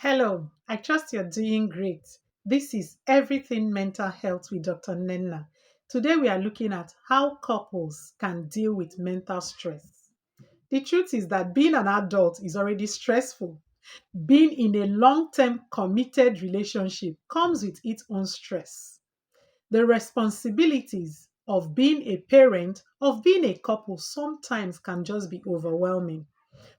Hello, I trust you're doing great. This is Everything Mental Health with Dr. Nnenna. Today we are looking at how couples can deal with mental stress. The truth is that being an adult is already stressful. Being in a long term committed relationship comes with its own stress. The responsibilities of being a parent, of being a couple, sometimes can just be overwhelming.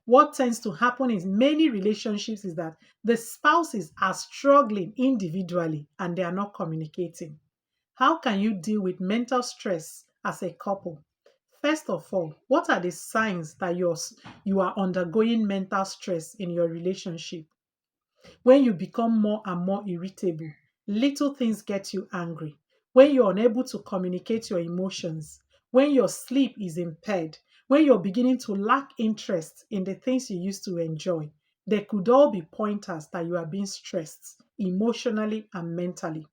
What tends to happen in many relationships is that the spouses are struggling individually and they are not communicating. How can you deal with mental stress as a couple? First of all, what are the signs that you are undergoing mental stress in your relationship? When you become more and more irritable, little things get you angry. When you're unable to communicate your emotions, when your sleep is impaired, when you're beginning to lack interest in the things you used to enjoy, they could all be pointers that you are being stressed emotionally and mentally.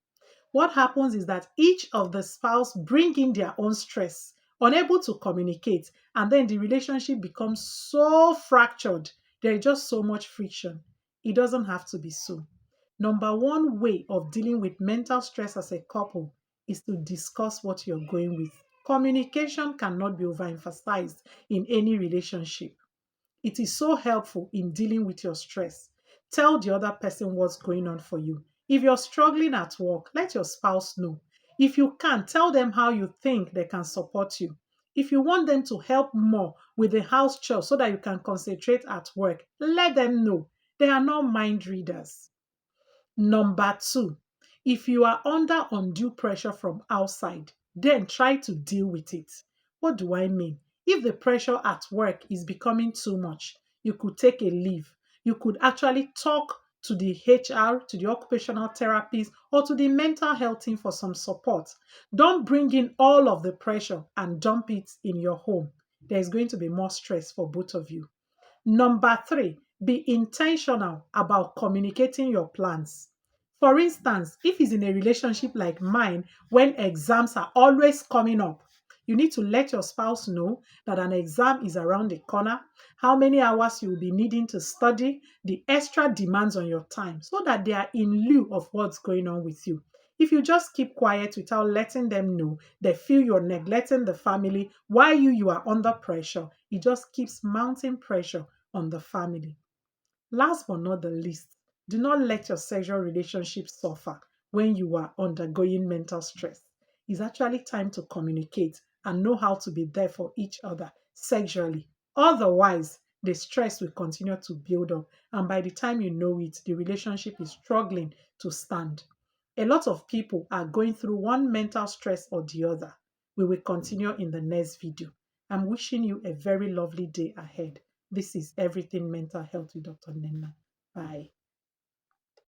What happens is that each of the spouse bring in their own stress, unable to communicate, and then the relationship becomes so fractured. There is just so much friction. It doesn't have to be so. Number one way of dealing with mental stress as a couple is to discuss what you're going with. Communication cannot be overemphasized in any relationship. It is so helpful in dealing with your stress. Tell the other person what's going on for you. If you're struggling at work, let your spouse know. If you can, tell them how you think they can support you. If you want them to help more with the house chores so that you can concentrate at work, let them know. They are not mind readers. Number two, if you are under undue pressure from outside, then try to deal with it. What do I mean? If the pressure at work is becoming too much, you could take a leave. You could actually talk to the HR, to the occupational therapist, or to the mental health team for some support. Don't bring in all of the pressure and dump it in your home. There's going to be more stress for both of you. Number three, be intentional about communicating your plans. For instance, if it's in a relationship like mine, when exams are always coming up, you need to let your spouse know that an exam is around the corner, how many hours you will be needing to study, the extra demands on your time, so that they are in lieu of what's going on with you. If you just keep quiet without letting them know, they feel you're neglecting the family while you are under pressure. It just keeps mounting pressure on the family. Last but not the least, do not let your sexual relationship suffer when you are undergoing mental stress. It's actually time to communicate and know how to be there for each other sexually. Otherwise, the stress will continue to build up, and by the time you know it, the relationship is struggling to stand. A lot of people are going through one mental stress or the other. We will continue in the next video. I'm wishing you a very lovely day ahead. This is Everything Mental Health with Dr. Nnenna. Bye.